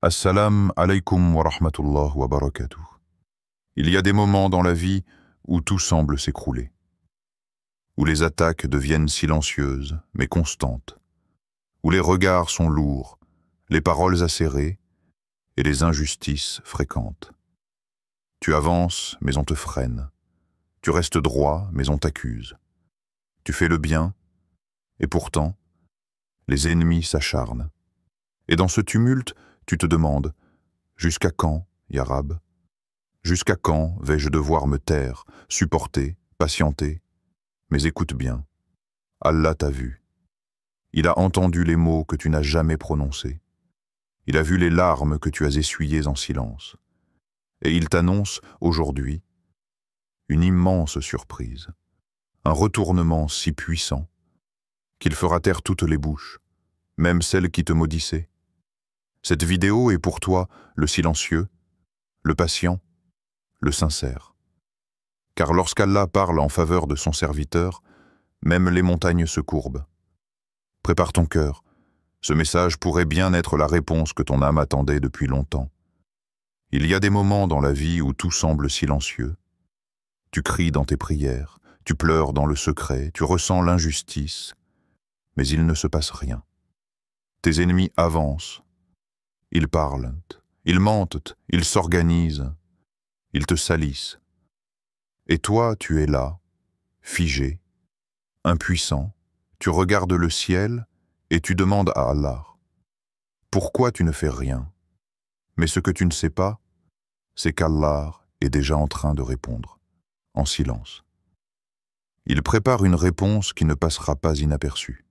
Assalam alaykum wa rahmatullah wa barakatuh. Il y a des moments dans la vie où tout semble s'écrouler, où les attaques deviennent silencieuses mais constantes, où les regards sont lourds, les paroles acérées et les injustices fréquentes. Tu avances mais on te freine, tu restes droit mais on t'accuse. Tu fais le bien et pourtant, les ennemis s'acharnent. Et dans ce tumulte, tu te demandes, jusqu'à quand, ya Rab? Jusqu'à quand vais-je devoir me taire, supporter, patienter? Mais écoute bien, Allah t'a vu. Il a entendu les mots que tu n'as jamais prononcés. Il a vu les larmes que tu as essuyées en silence. Et il t'annonce, aujourd'hui, une immense surprise, un retournement si puissant qu'il fera taire toutes les bouches, même celles qui te maudissaient. Cette vidéo est pour toi le silencieux, le patient, le sincère. Car lorsqu'Allah parle en faveur de son serviteur, même les montagnes se courbent. Prépare ton cœur, ce message pourrait bien être la réponse que ton âme attendait depuis longtemps. Il y a des moments dans la vie où tout semble silencieux. Tu cries dans tes prières, tu pleures dans le secret, tu ressens l'injustice, mais il ne se passe rien. Tes ennemis avancent, ils parlent, ils mentent, ils s'organisent, ils te salissent. Et toi, tu es là, figé, impuissant, tu regardes le ciel et tu demandes à Allah. Pourquoi tu ne fais rien? Mais ce que tu ne sais pas, c'est qu'Allah est déjà en train de répondre, en silence. Il prépare une réponse qui ne passera pas inaperçue.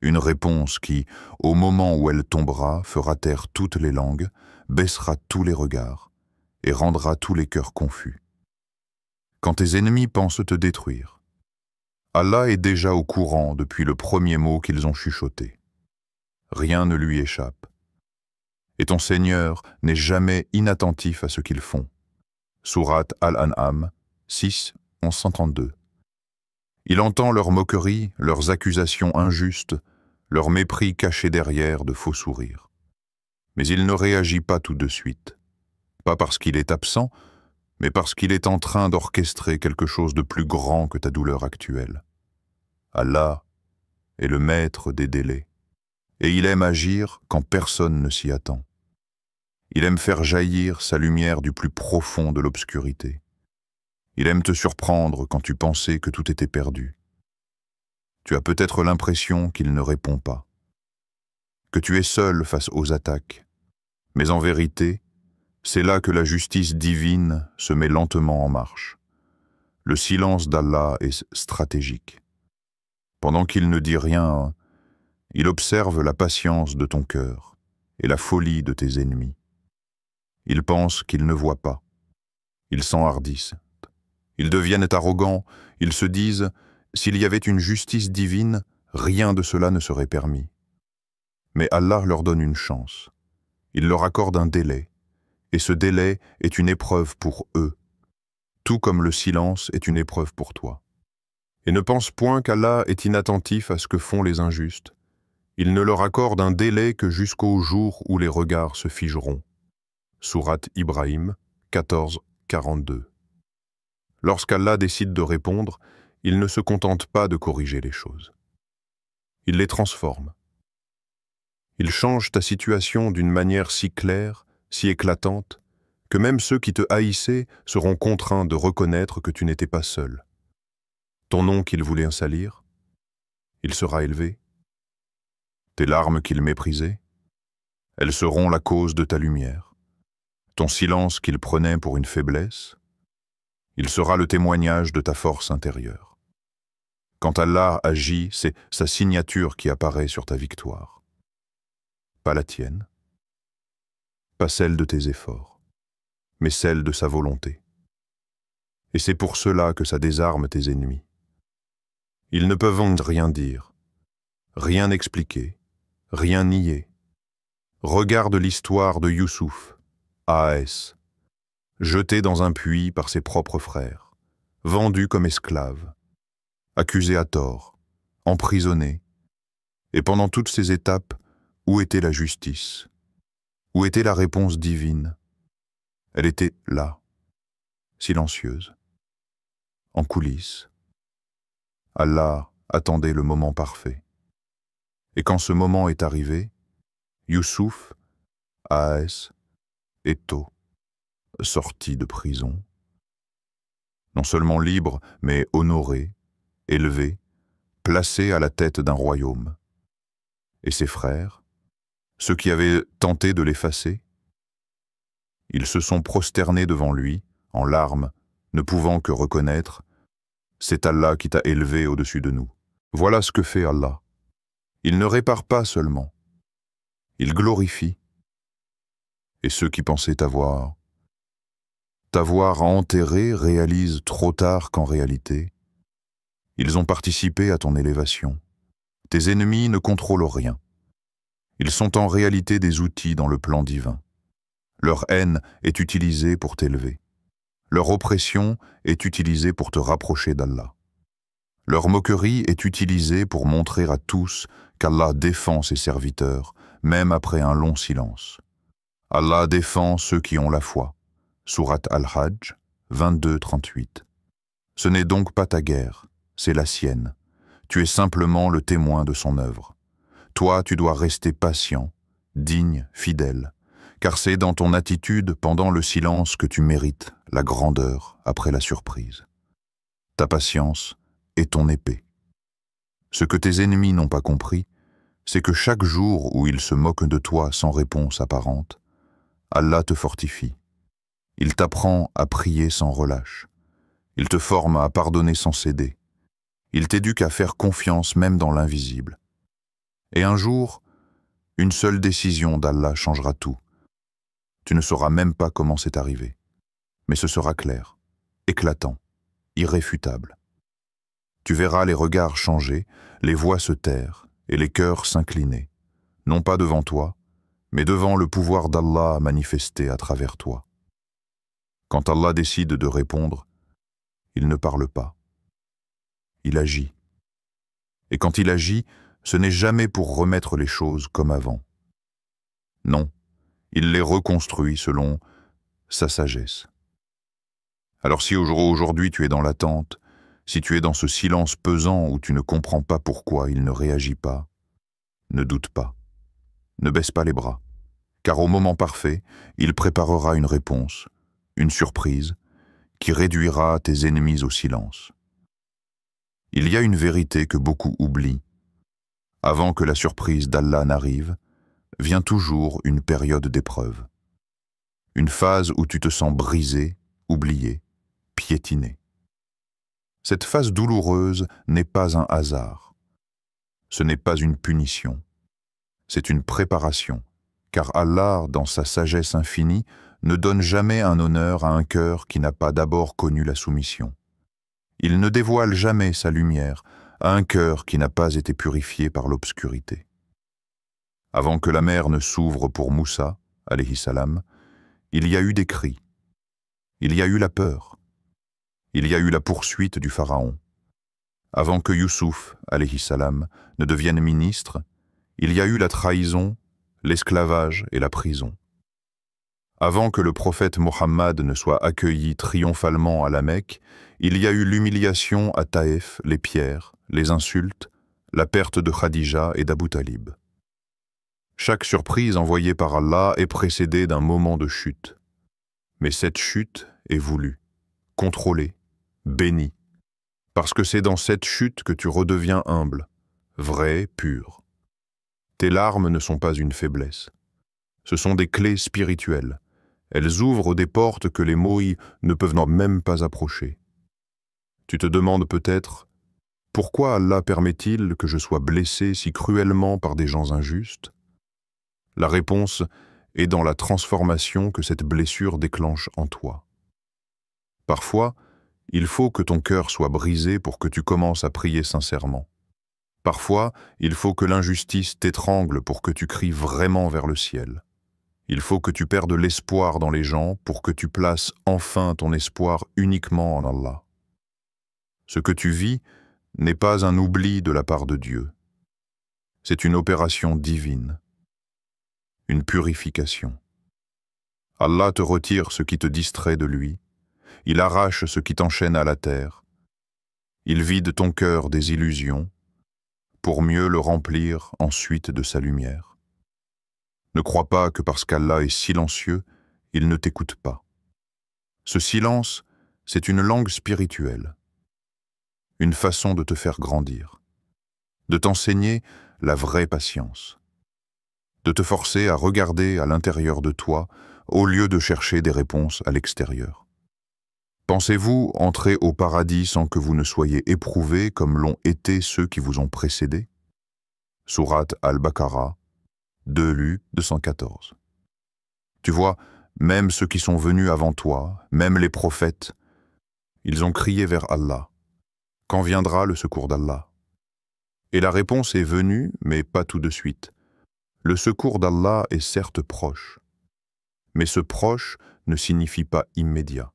Une réponse qui, au moment où elle tombera, fera taire toutes les langues, baissera tous les regards et rendra tous les cœurs confus. Quand tes ennemis pensent te détruire, Allah est déjà au courant depuis le premier mot qu'ils ont chuchoté. Rien ne lui échappe. Et ton Seigneur n'est jamais inattentif à ce qu'ils font. Sourate Al-An'am 6, 1132. Il entend leurs moqueries, leurs accusations injustes, leur mépris caché derrière de faux sourires. Mais il ne réagit pas tout de suite. Pas parce qu'il est absent, mais parce qu'il est en train d'orchestrer quelque chose de plus grand que ta douleur actuelle. Allah est le maître des délais, et il aime agir quand personne ne s'y attend. Il aime faire jaillir sa lumière du plus profond de l'obscurité. Il aime te surprendre quand tu pensais que tout était perdu. Tu as peut-être l'impression qu'il ne répond pas, que tu es seul face aux attaques, mais en vérité, c'est là que la justice divine se met lentement en marche. Le silence d'Allah est stratégique. Pendant qu'il ne dit rien, il observe la patience de ton cœur et la folie de tes ennemis. Ils pensent qu'ils ne voient pas. Ils s'enhardissent. Ils deviennent arrogants. Ils se disent, s'il y avait une justice divine, rien de cela ne serait permis. Mais Allah leur donne une chance. Il leur accorde un délai. Et ce délai est une épreuve pour eux, tout comme le silence est une épreuve pour toi. Et ne pense point qu'Allah est inattentif à ce que font les injustes. Il ne leur accorde un délai que jusqu'au jour où les regards se figeront. Sourate Ibrahim 14, 42. Lorsqu'Allah décide de répondre, il ne se contente pas de corriger les choses. Il les transforme. Il change ta situation d'une manière si claire, si éclatante, que même ceux qui te haïssaient seront contraints de reconnaître que tu n'étais pas seul. Ton nom qu'il voulait salir, il sera élevé. Tes larmes qu'il méprisait, elles seront la cause de ta lumière. Ton silence qu'il prenait pour une faiblesse, il sera le témoignage de ta force intérieure. Quand Allah agit, c'est sa signature qui apparaît sur ta victoire. Pas la tienne, pas celle de tes efforts, mais celle de sa volonté. Et c'est pour cela que ça désarme tes ennemis. Ils ne peuvent rien dire, rien expliquer, rien nier. Regarde l'histoire de Youssouf, AAS, jeté dans un puits par ses propres frères, vendu comme esclave, accusé à tort, emprisonné. Et pendant toutes ces étapes, où était la justice? Où était la réponse divine? Elle était là, silencieuse, en coulisses. Allah attendait le moment parfait. Et quand ce moment est arrivé, Youssouf, AAS, Eto, sorti de prison, non seulement libre, mais honoré, élevé, placé à la tête d'un royaume. Et ses frères, ceux qui avaient tenté de l'effacer, ils se sont prosternés devant lui, en larmes, ne pouvant que reconnaître « C'est Allah qui t'a élevé au-dessus de nous ». Voilà ce que fait Allah. Il ne répare pas seulement, il glorifie. Et ceux qui pensaient t'avoir enterré réalisent trop tard qu'en réalité, ils ont participé à ton élévation. Tes ennemis ne contrôlent rien. Ils sont en réalité des outils dans le plan divin. Leur haine est utilisée pour t'élever. Leur oppression est utilisée pour te rapprocher d'Allah. Leur moquerie est utilisée pour montrer à tous qu'Allah défend ses serviteurs, même après un long silence. Allah défend ceux qui ont la foi. Sourate Al-Hajj, 22-38. Ce n'est donc pas ta guerre, c'est la sienne. Tu es simplement le témoin de son œuvre. Toi, tu dois rester patient, digne, fidèle, car c'est dans ton attitude pendant le silence que tu mérites la grandeur après la surprise. Ta patience est ton épée. Ce que tes ennemis n'ont pas compris, c'est que chaque jour où ils se moquent de toi sans réponse apparente, Allah te fortifie. Il t'apprend à prier sans relâche. Il te forme à pardonner sans céder. Il t'éduque à faire confiance même dans l'invisible. Et un jour, une seule décision d'Allah changera tout. Tu ne sauras même pas comment c'est arrivé. Mais ce sera clair, éclatant, irréfutable. Tu verras les regards changer, les voix se taire et les cœurs s'incliner, non pas devant toi, mais devant le pouvoir d'Allah manifesté à travers toi. Quand Allah décide de répondre, il ne parle pas. Il agit. Et quand il agit, ce n'est jamais pour remettre les choses comme avant. Non, il les reconstruit selon sa sagesse. Alors si aujourd'hui tu es dans l'attente, si tu es dans ce silence pesant où tu ne comprends pas pourquoi il ne réagit pas, ne doute pas, ne baisse pas les bras, car au moment parfait, il préparera une réponse, une surprise, qui réduira tes ennemis au silence. Il y a une vérité que beaucoup oublient. Avant que la surprise d'Allah n'arrive, vient toujours une période d'épreuve. Une phase où tu te sens brisé, oublié, piétiné. Cette phase douloureuse n'est pas un hasard. Ce n'est pas une punition. C'est une préparation, car Allah, dans sa sagesse infinie, ne donne jamais un honneur à un cœur qui n'a pas d'abord connu la soumission. Il ne dévoile jamais sa lumière à un cœur qui n'a pas été purifié par l'obscurité. Avant que la mer ne s'ouvre pour Moussa, alayhi salam, il y a eu des cris. Il y a eu la peur. Il y a eu la poursuite du pharaon. Avant que Youssouf, alayhi salam, ne devienne ministre, il y a eu la trahison, l'esclavage et la prison. Avant que le prophète Mohammed ne soit accueilli triomphalement à la Mecque, il y a eu l'humiliation à Taïf, les pierres, les insultes, la perte de Khadija et d'Abu Talib. Chaque surprise envoyée par Allah est précédée d'un moment de chute. Mais cette chute est voulue, contrôlée, bénie, parce que c'est dans cette chute que tu redeviens humble, vrai, pur. Tes larmes ne sont pas une faiblesse. Ce sont des clés spirituelles. Elles ouvrent des portes que les mots ne peuvent même pas approcher. Tu te demandes peut-être, pourquoi Allah permet-il que je sois blessé si cruellement par des gens injustes? La réponse est dans la transformation que cette blessure déclenche en toi. Parfois, il faut que ton cœur soit brisé pour que tu commences à prier sincèrement. Parfois, il faut que l'injustice t'étrangle pour que tu cries vraiment vers le ciel. Il faut que tu perdes l'espoir dans les gens pour que tu places enfin ton espoir uniquement en Allah. Ce que tu vis n'est pas un oubli de la part de Dieu. C'est une opération divine, une purification. Allah te retire ce qui te distrait de lui, il arrache ce qui t'enchaîne à la terre, il vide ton cœur des illusions, pour mieux le remplir ensuite de sa lumière. Ne crois pas que parce qu'Allah est silencieux, il ne t'écoute pas. Ce silence, c'est une langue spirituelle, une façon de te faire grandir, de t'enseigner la vraie patience, de te forcer à regarder à l'intérieur de toi au lieu de chercher des réponses à l'extérieur. Pensez-vous entrer au paradis sans que vous ne soyez éprouvés comme l'ont été ceux qui vous ont précédés? Sourate Al-Baqarah, 2 214. Tu vois, même ceux qui sont venus avant toi, même les prophètes, ils ont crié vers Allah. Quand viendra le secours d'Allah? Et la réponse est venue, mais pas tout de suite. Le secours d'Allah est certes proche, mais ce proche ne signifie pas immédiat.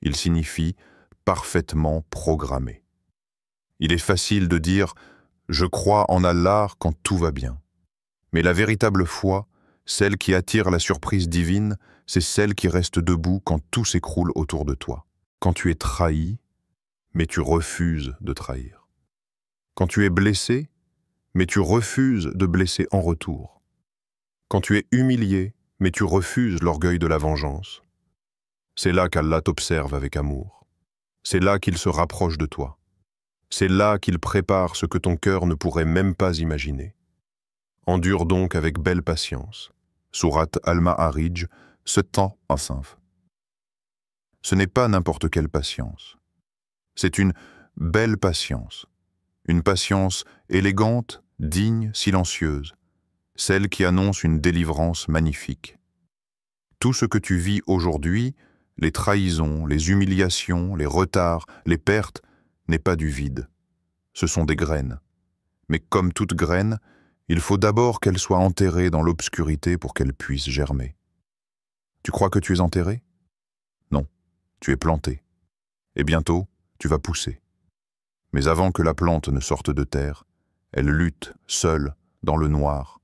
Il signifie parfaitement programmé. Il est facile de dire « je crois en Allah » quand tout va bien. Mais la véritable foi, celle qui attire la surprise divine, c'est celle qui reste debout quand tout s'écroule autour de toi. Quand tu es trahi, mais tu refuses de trahir. Quand tu es blessé, mais tu refuses de blesser en retour. Quand tu es humilié, mais tu refuses l'orgueil de la vengeance. C'est là qu'Allah t'observe avec amour. C'est là qu'il se rapproche de toi. C'est là qu'il prépare ce que ton cœur ne pourrait même pas imaginer. Endure donc avec belle patience. Sourate Al-Ma'arij, 7-5. Ce n'est pas n'importe quelle patience. C'est une belle patience. Une patience élégante, digne, silencieuse. Celle qui annonce une délivrance magnifique. Tout ce que tu vis aujourd'hui, les trahisons, les humiliations, les retards, les pertes, n'est pas du vide. Ce sont des graines. Mais comme toute graine, il faut d'abord qu'elle soit enterrée dans l'obscurité pour qu'elle puisse germer. Tu crois que tu es enterré? Non, tu es planté. Et bientôt, tu vas pousser. Mais avant que la plante ne sorte de terre, elle lutte, seule, dans le noir,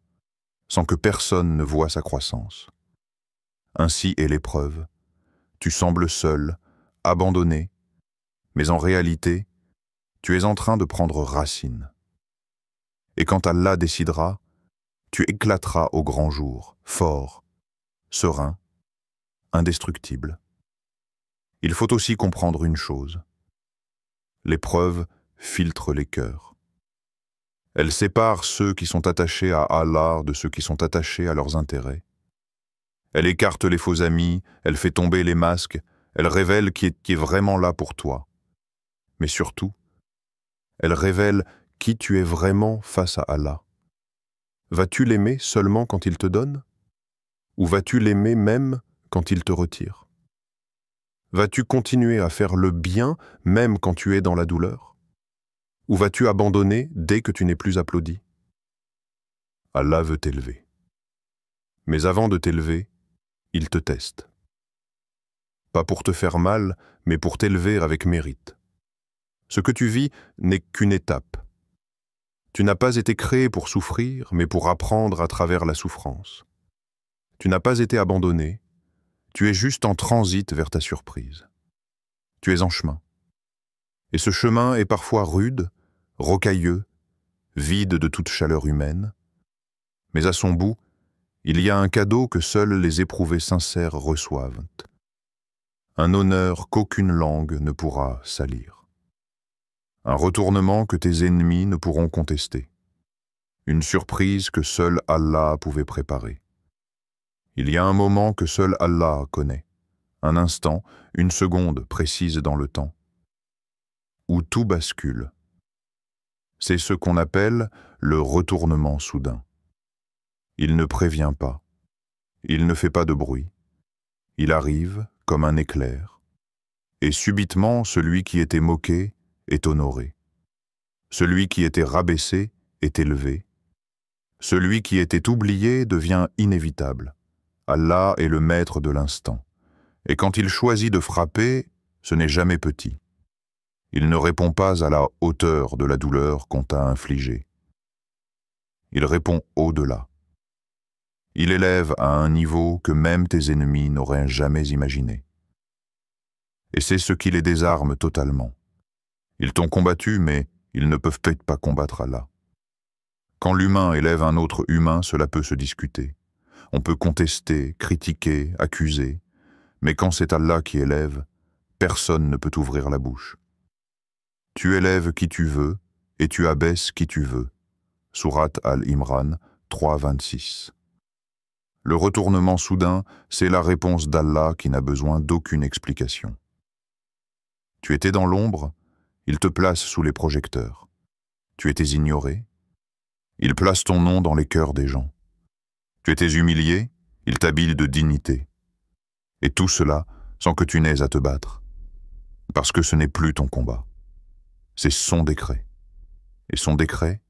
sans que personne ne voie sa croissance. Ainsi est l'épreuve. Tu sembles seul, abandonné, mais en réalité, tu es en train de prendre racine. Et quand Allah décidera, tu éclateras au grand jour, fort, serein, indestructible. Il faut aussi comprendre une chose. L'épreuve filtre les cœurs. Elle sépare ceux qui sont attachés à Allah de ceux qui sont attachés à leurs intérêts. Elle écarte les faux amis, elle fait tomber les masques, elle révèle qui est vraiment là pour toi. Mais surtout, elle révèle qui tu es vraiment face à Allah. Vas-tu l'aimer seulement quand il te donne? Ou vas-tu l'aimer même quand il te retire? Vas-tu continuer à faire le bien même quand tu es dans la douleur? Ou vas-tu abandonner dès que tu n'es plus applaudi? Allah veut t'élever. Mais avant de t'élever, il te teste. Pas pour te faire mal, mais pour t'élever avec mérite. Ce que tu vis n'est qu'une étape. Tu n'as pas été créé pour souffrir, mais pour apprendre à travers la souffrance. Tu n'as pas été abandonné, tu es juste en transit vers ta surprise. Tu es en chemin. Et ce chemin est parfois rude, rocailleux, vide de toute chaleur humaine, mais à son bout, il y a un cadeau que seuls les éprouvés sincères reçoivent. Un honneur qu'aucune langue ne pourra salir. Un retournement que tes ennemis ne pourront contester. Une surprise que seul Allah pouvait préparer. Il y a un moment que seul Allah connaît. Un instant, une seconde précise dans le temps, où tout bascule. C'est ce qu'on appelle le retournement soudain. Il ne prévient pas. Il ne fait pas de bruit. Il arrive comme un éclair. Et subitement, celui qui était moqué est honoré. Celui qui était rabaissé est élevé. Celui qui était oublié devient inévitable. Allah est le maître de l'instant. Et quand il choisit de frapper, ce n'est jamais petit. Il ne répond pas à la hauteur de la douleur qu'on t'a infligée. Il répond au-delà. Il élève à un niveau que même tes ennemis n'auraient jamais imaginé. Et c'est ce qui les désarme totalement. Ils t'ont combattu, mais ils ne peuvent peut-être pas combattre Allah. Quand l'humain élève un autre humain, cela peut se discuter. On peut contester, critiquer, accuser, mais quand c'est Allah qui élève, personne ne peut ouvrir la bouche. Tu élèves qui tu veux et tu abaisses qui tu veux. Sourate Al-Imran 3.26. Le retournement soudain, c'est la réponse d'Allah qui n'a besoin d'aucune explication. Tu étais dans l'ombre, il te place sous les projecteurs. Tu étais ignoré, il place ton nom dans les cœurs des gens. Tu étais humilié, il t'habille de dignité. Et tout cela sans que tu n'aies à te battre. Parce que ce n'est plus ton combat. C'est son décret. Et son décret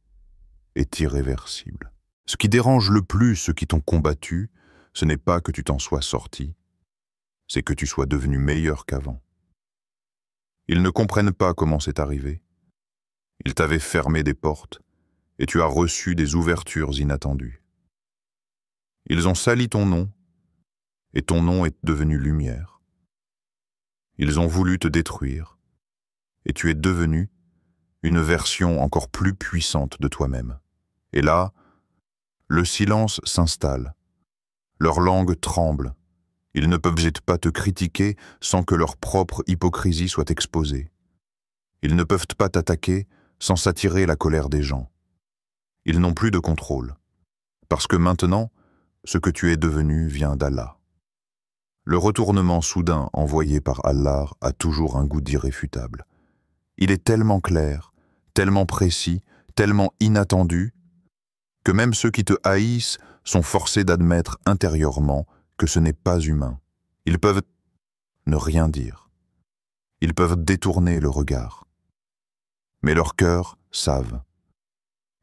est irréversible. Ce qui dérange le plus ceux qui t'ont combattu, ce n'est pas que tu t'en sois sorti, c'est que tu sois devenu meilleur qu'avant. Ils ne comprennent pas comment c'est arrivé. Ils t'avaient fermé des portes et tu as reçu des ouvertures inattendues. Ils ont sali ton nom et ton nom est devenu lumière. Ils ont voulu te détruire et tu es devenu une version encore plus puissante de toi-même. Et là, le silence s'installe. Leur langue tremble. Ils ne peuvent pas te critiquer sans que leur propre hypocrisie soit exposée. Ils ne peuvent pas t'attaquer sans s'attirer la colère des gens. Ils n'ont plus de contrôle. Parce que maintenant, ce que tu es devenu vient d'Allah. Le retournement soudain envoyé par Allah a toujours un goût d'irréfutable. Il est tellement clair, tellement précis, tellement inattendu, que même ceux qui te haïssent sont forcés d'admettre intérieurement que ce n'est pas humain. Ils peuvent ne rien dire. Ils peuvent détourner le regard. Mais leurs cœurs savent.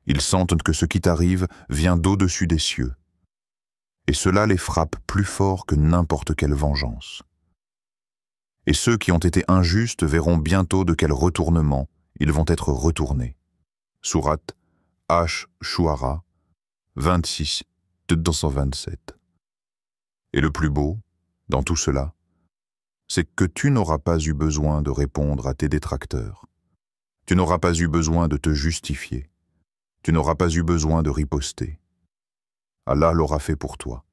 Ils sentent que ce qui t'arrive vient d'au-dessus des cieux. Et cela les frappe plus fort que n'importe quelle vengeance. Et ceux qui ont été injustes verront bientôt de quel retournement ils vont être retournés. Sourate Ash-Shu'ara 26-227. Et le plus beau, dans tout cela, c'est que tu n'auras pas eu besoin de répondre à tes détracteurs. Tu n'auras pas eu besoin de te justifier. Tu n'auras pas eu besoin de riposter. Allah l'aura fait pour toi.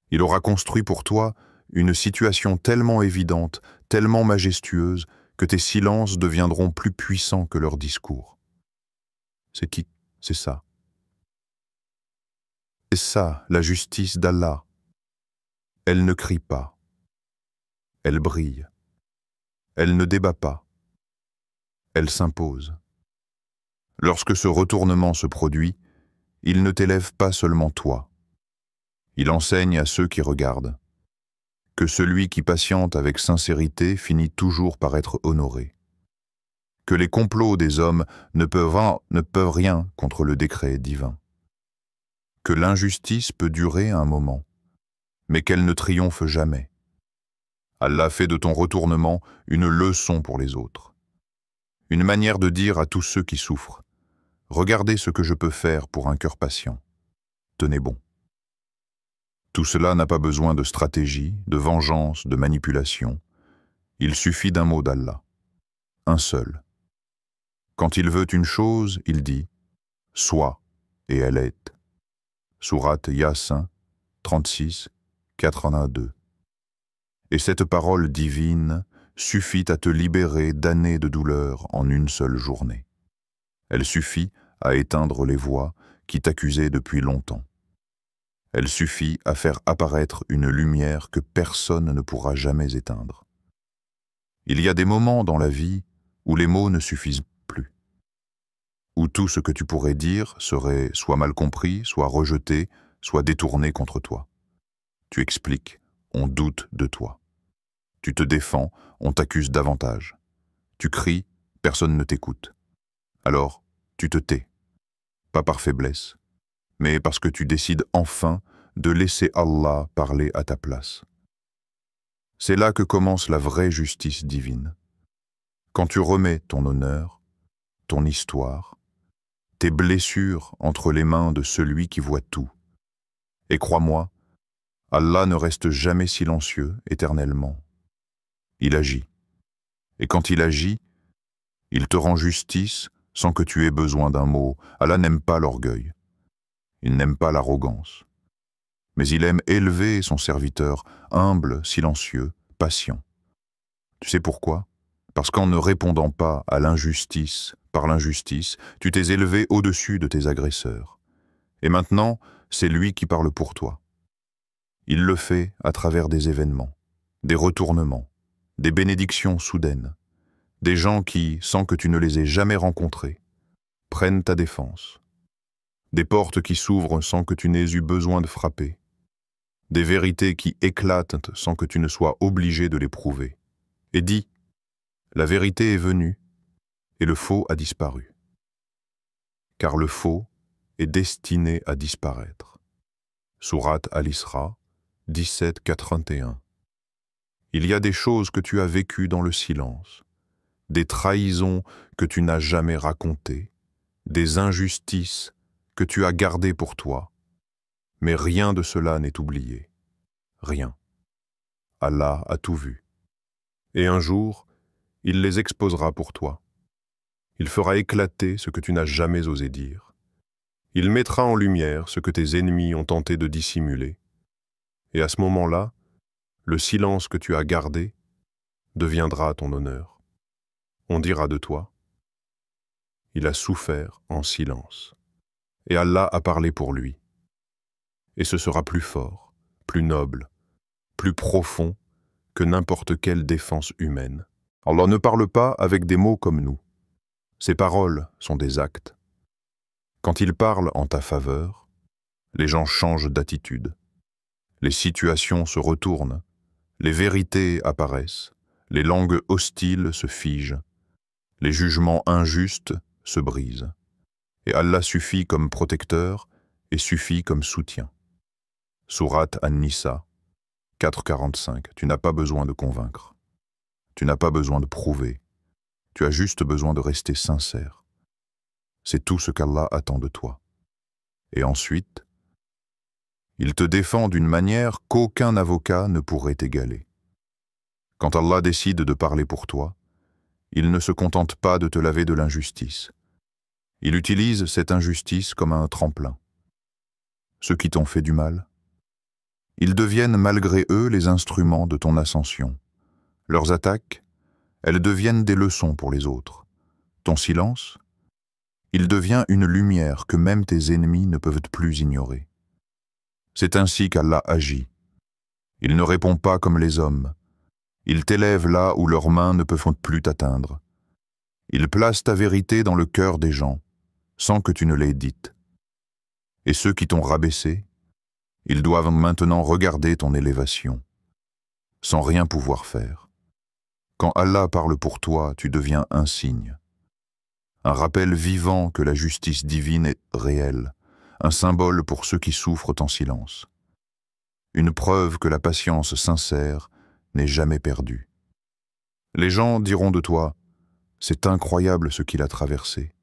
Il aura construit pour toi une situation tellement évidente, tellement majestueuse, que tes silences deviendront plus puissants que leurs discours. C'est qui? C'est ça. C'est ça, la justice d'Allah. Elle ne crie pas. Elle brille. Elle ne débat pas. Elle s'impose. Lorsque ce retournement se produit, il ne t'élève pas seulement toi. Il enseigne à ceux qui regardent que celui qui patiente avec sincérité finit toujours par être honoré, que les complots des hommes ne peuvent rien contre le décret divin, que l'injustice peut durer un moment, mais qu'elle ne triomphe jamais. Allah fait de ton retournement une leçon pour les autres, une manière de dire à tous ceux qui souffrent: regardez ce que je peux faire pour un cœur patient. Tenez bon. Tout cela n'a pas besoin de stratégie, de vengeance, de manipulation. Il suffit d'un mot d'Allah, un seul. Quand il veut une chose, il dit « Sois » et elle est. Sourate Yasin 36, 82. Et cette parole divine suffit à te libérer d'années de douleur en une seule journée. Elle suffit à éteindre les voix qui t'accusaient depuis longtemps. Elle suffit à faire apparaître une lumière que personne ne pourra jamais éteindre. Il y a des moments dans la vie où les mots ne suffisent plus, où tout ce que tu pourrais dire serait soit mal compris, soit rejeté, soit détourné contre toi. Tu expliques, on doute de toi. Tu te défends, on t'accuse davantage. Tu cries, personne ne t'écoute. Alors, tu te tais, pas par faiblesse, mais parce que tu décides enfin de laisser Allah parler à ta place. C'est là que commence la vraie justice divine. Quand tu remets ton honneur, ton histoire, tes blessures entre les mains de celui qui voit tout, Et crois-moi, Allah ne reste jamais silencieux éternellement. Il agit. Et quand il agit, il te rend justice sans que tu aies besoin d'un mot. Allah n'aime pas l'orgueil. Il n'aime pas l'arrogance. Mais il aime élever son serviteur, humble, silencieux, patient. Tu sais pourquoi? Parce qu'en ne répondant pas à l'injustice par l'injustice, tu t'es élevé au-dessus de tes agresseurs. Et maintenant, c'est lui qui parle pour toi. Il le fait à travers des événements, des retournements, des bénédictions soudaines, des gens qui, sans que tu ne les aies jamais rencontrés, prennent ta défense, des portes qui s'ouvrent sans que tu n'aies eu besoin de frapper, des vérités qui éclatent sans que tu ne sois obligé de les prouver. Et dis, la vérité est venue et le faux a disparu. Car le faux est destiné à disparaître. Sourate Al-Isra, 17-31. Il y a des choses que tu as vécues dans le silence, des trahisons que tu n'as jamais racontées, des injustices que tu as gardées pour toi, mais rien de cela n'est oublié. Rien. Allah a tout vu. Et un jour, il les exposera pour toi. Il fera éclater ce que tu n'as jamais osé dire. Il mettra en lumière ce que tes ennemis ont tenté de dissimuler. Et à ce moment-là, le silence que tu as gardé deviendra ton honneur. On dira de toi, il a souffert en silence. Et Allah a parlé pour lui. Et ce sera plus fort, plus noble, plus profond que n'importe quelle défense humaine. Allah ne parle pas avec des mots comme nous. Ses paroles sont des actes. Quand il parle en ta faveur, les gens changent d'attitude. Les situations se retournent, les vérités apparaissent, les langues hostiles se figent, les jugements injustes se brisent. Et Allah suffit comme protecteur et suffit comme soutien. Sourate An-Nisa, 4,45. Tu n'as pas besoin de convaincre. Tu n'as pas besoin de prouver. Tu as juste besoin de rester sincère. C'est tout ce qu'Allah attend de toi. Et ensuite, il te défend d'une manière qu'aucun avocat ne pourrait égaler. Quand Allah décide de parler pour toi, il ne se contente pas de te laver de l'injustice. Il utilise cette injustice comme un tremplin. Ceux qui t'ont fait du mal, ils deviennent malgré eux les instruments de ton ascension. Leurs attaques, elles deviennent des leçons pour les autres. Ton silence, il devient une lumière que même tes ennemis ne peuvent plus ignorer. C'est ainsi qu'Allah agit. Il ne répond pas comme les hommes. Il t'élève là où leurs mains ne peuvent plus t'atteindre. Il place ta vérité dans le cœur des gens, sans que tu ne l'aies dite. Et ceux qui t'ont rabaissé, ils doivent maintenant regarder ton élévation, sans rien pouvoir faire. Quand Allah parle pour toi, tu deviens un signe. Un rappel vivant que la justice divine est réelle, un symbole pour ceux qui souffrent en silence. Une preuve que la patience sincère n'est jamais perdue. Les gens diront de toi, c'est incroyable ce qu'il a traversé,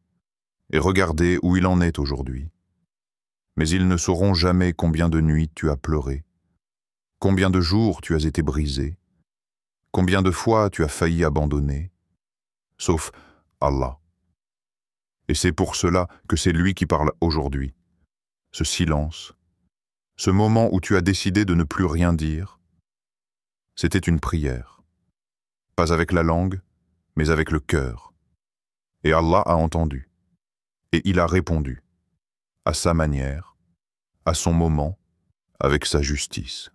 et regardez où il en est aujourd'hui. Mais ils ne sauront jamais combien de nuits tu as pleuré, combien de jours tu as été brisé, combien de fois tu as failli abandonner, sauf Allah. Et c'est pour cela que c'est lui qui parle aujourd'hui. Ce silence, ce moment où tu as décidé de ne plus rien dire, c'était une prière. Pas avec la langue, mais avec le cœur. Et Allah a entendu. Et il a répondu, à sa manière, à son moment, avec sa justice.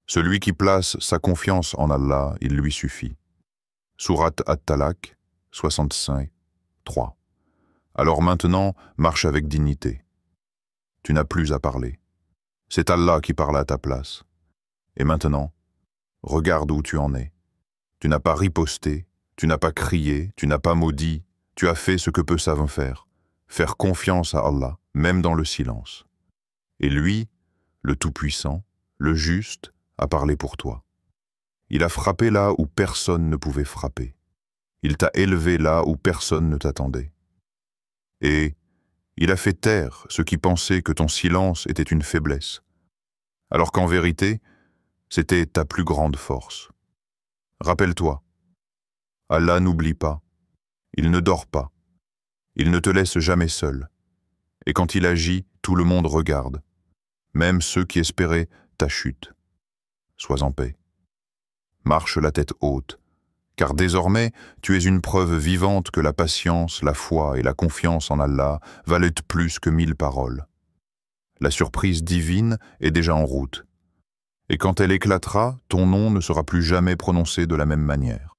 Celui qui place sa confiance en Allah, il lui suffit. Sourate At-Talaq, 65, 3. Alors maintenant, marche avec dignité. Tu n'as plus à parler. C'est Allah qui parle à ta place. Et maintenant, regarde où tu en es. Tu n'as pas riposté, tu n'as pas crié, tu n'as pas maudit, tu as fait ce que peu savent faire confiance à Allah, même dans le silence. Et lui, le Tout-Puissant, le Juste, a parlé pour toi. Il a frappé là où personne ne pouvait frapper. Il t'a élevé là où personne ne t'attendait. Et il a fait taire ceux qui pensaient que ton silence était une faiblesse, alors qu'en vérité, c'était ta plus grande force. Rappelle-toi, Allah n'oublie pas, il ne dort pas, il ne te laisse jamais seul, et quand il agit, tout le monde regarde, même ceux qui espéraient ta chute. Sois en paix. Marche la tête haute, car désormais, tu es une preuve vivante que la patience, la foi et la confiance en Allah valent plus que 1000 paroles. La surprise divine est déjà en route, et quand elle éclatera, ton nom ne sera plus jamais prononcé de la même manière.